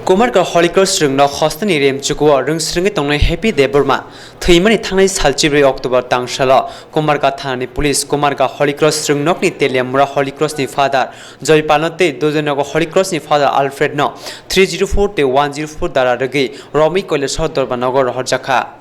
Kumarga Holy Cross ring no hostan iriam chukwa ring string tongnai happy de burma thuimani thangnai salchibre October tangshala Kumarga thani police Kumarga Holy Cross ring nokni teliamura Holy Cross ni father Joypalote dojanago Holy Cross ni father Alfred no 304 te 104 dara ragi Romi Koilesho Dorbanago Horjaka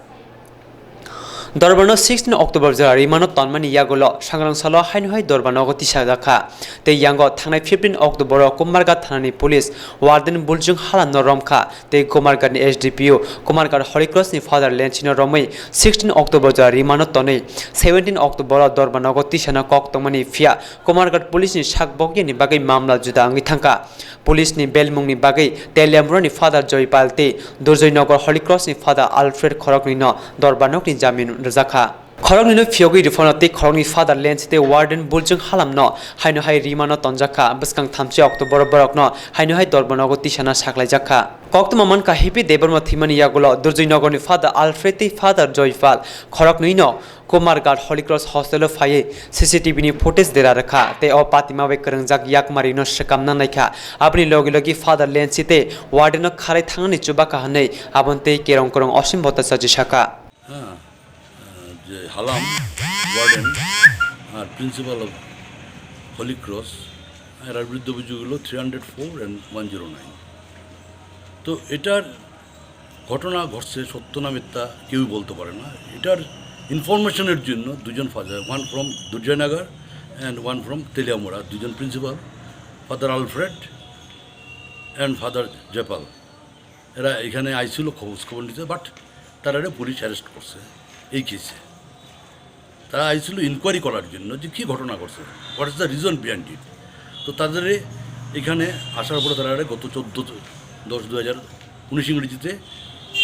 Dorbano 16 October jari mano tonmani yagulo sangrang salo hainhai Dorbano tisagaka te yango thangnai 15 October Kumarga thanani police warden buljung hala no romkha te Kumarga ni SDPO Kumarga Holy Cross ni father lenchino romai 16 October jari mano tonai 17 October Dorbano tisana kok tongmani fia Kumarga police ni sakbogye ni bagai mamla juda angi thangka police ni belmung ni bagai teliamro ni father Joypal te Dorjoynagar Holy Cross ni father Alfred Khorokni no Dorbanok ni jamin Razaka. Khorokni no fiogi rifonate Khorokni father lens te warden buljung halam no haino hai rimano tonjaka biskang thamchi October borok no haino hai Dorbanogo tisana saklai jaka. Kokto man ka happy deberma thimani yagulo Dorjoynagar ni father Alfred te father Joypal Khorokni no Kumarga Holy Cross hostel faye CCTV ni footage dera rakha te o patima we karangjak yak marino shakamna naikha apni logi logi father lens te warden no kharai thangni chubaka hanei abonte kerong korong osim bota saji shaka Halam warden are principal of Holy Cross আর বিরুদ্ধে অভিযোগ হলো 304 and 109 তো এটার ঘটনা ঘটছে সত্য না মিথ্যা কেউ বলতে পারে না এটার ইনফরমেশনের জন্য দুজন father one from Durjoynagar and one from Teliamura দুজন principal father Alfred and father Jaypal এরা এখানে আইছিল খবর নিতে বাট তারা পুলিশ অ্যারেস্ট করছে এই কেসে তারা আইছিল ইনকোয়ারি করার জন্য যে কী ঘটনা ঘটছে what is the reason behind it তো তাদের এখানে আসার পরে তারা গত 14/10/2019 ইংরেজিতে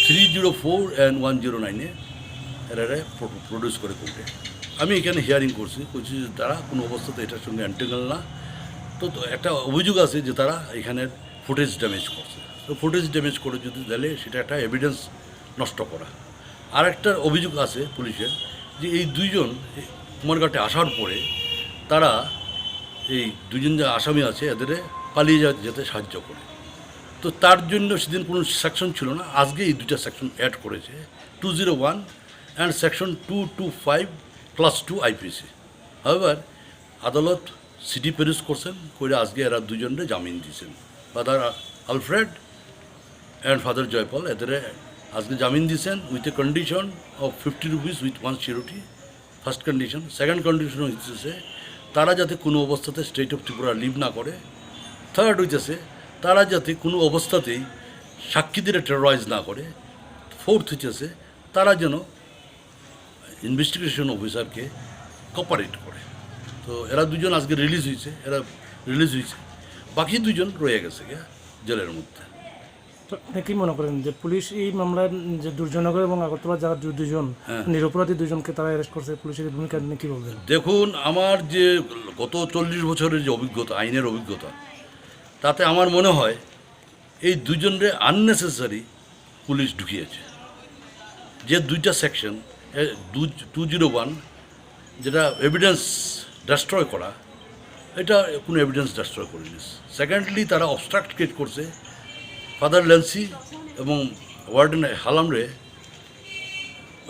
304 and 109 এরা প্রডিউস করে কোর্টে আমি এখানে হিয়ারিং করছি যে তারা কোনো অবস্থাতে এটার সঙ্গে অ্যান্টেঙ্গেল না তো একটা অভিযোগ আছে যে তারা এখানের ফুটেজ ড্যামেজ করছে তো ফুটেজ ড্যামেজ করে যদি দিলে সেটা একটা এভিডেন্স নষ্ট করা আর একটা অভিযোগ আছে পুলিশের যে এই দুইজন কুমারঘাটে আসার পরে তারা এই দুজন যে আসামি আছে এদের পালিয়ে যেতে সাহায্য করে তো তার জন্য সেদিন কোনো সেকশন ছিল না আজকে এই দুইটা সেকশন অ্যাড করেছে 201 অ্যান্ড সেকশন 225+2 IPC হাওয়েভার আদালত সিটি পেরিস করছেন করে আজকে এরা দুজনরে জামিন দিয়েছেন father Alfred and father Jaypal এদের আজকে জামিন দিয়েছেন with a condition of 50 rupees with 1 surety first condition second condition হইতেছে তারা যাতে কোনো অবস্থাতে স্টেট অফ ত্রিপুরা লিভ না করে থার্ড হইতেছে তারা যাতে কোনো অবস্থাতেই সাক্ষীদের টেরোরাইজ না করে ফোর্থ হইতেছে তারা যেন ইনভেস্টিগেশন অফিসারকে কোঅপারেট করে তো এরা দুজন আজকে রিলিজ হয়েছে বাকি দুজন রয়ে গেছে জেলের মধ্যে কি মনে করেন যে পুলিশ এই মামলায় যে দুর্জয়নগর এবং আগরতলা যারা দুজন নিরপরাধী দুজনকে তারা অ্যারেস্ট করছে পুলিশের ভূমিকা নিয়ে কী বলবেন দেখুন আমার যে গত 40 বছরের যে অভিজ্ঞতা আইনের অভিজ্ঞতা তাতে আমার মনে হয় এই দুজনরে আননেসেসারি পুলিশ ঢুকিয়েছে যে দুইটা সেকশন 201 যেটা এভিডেন্স ডিস্ট্রয় করা এটা কোনো এভিডেন্স ডিস্ট্রয় করেনি সেকেন্ডলি তারা অবস্ট্রাক্ট ক্রিয়েট করছে ফাদার লেন্সি এবং ওয়ার্ডেন হালামরে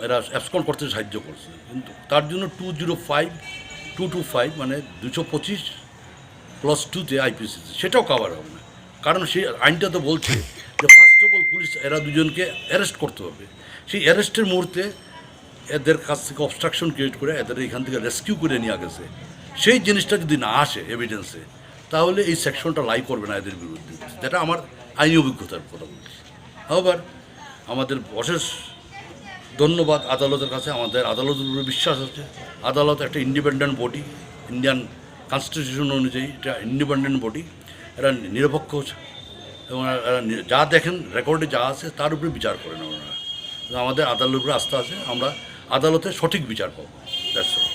এরা অ্যাবসকন্ড করতে সাহায্য করছে কিন্তু তার জন্য 205 মানে 225+2 IPC সেটাও কভার হবে না কারণ সেই আইনটা তো বলছে যে ফার্স্ট অফ অল পুলিশ এরা দুজনকে অ্যারেস্ট করতে হবে সেই অ্যারেস্টের মুহূর্তে এদের কাছ থেকে অবস্ট্রাকশন ক্রিয়েট করে এদের এখান থেকে রেস্কিউ করে নিয়ে গেছে সেই জিনিসটা যদি না আসে এভিডেন্সে তাহলে এই সেকশনটা লাই করবে না এদের বিরুদ্ধে যেটা আমার আইনি অভিজ্ঞতার কথা বলছি আবার আমাদের অশেষ ধন্যবাদ আদালতের কাছে আমাদের আদালতের উপরে বিশ্বাস আছে আদালত একটা ইন্ডিপেন্ডেন্ট বডি ইন্ডিয়ান কনস্টিটিউশন অনুযায়ী এটা ইন্ডিপেন্ডেন্ট বডি এরা নিরপেক্ষ এবং এরা যা দেখেন রেকর্ডে যা আছে তার উপরে বিচার করেন ওনারা আমাদের আদালতের উপরে আস্থা আছে আমরা আদালতে সঠিক বিচার পাবো দ্যাটস অল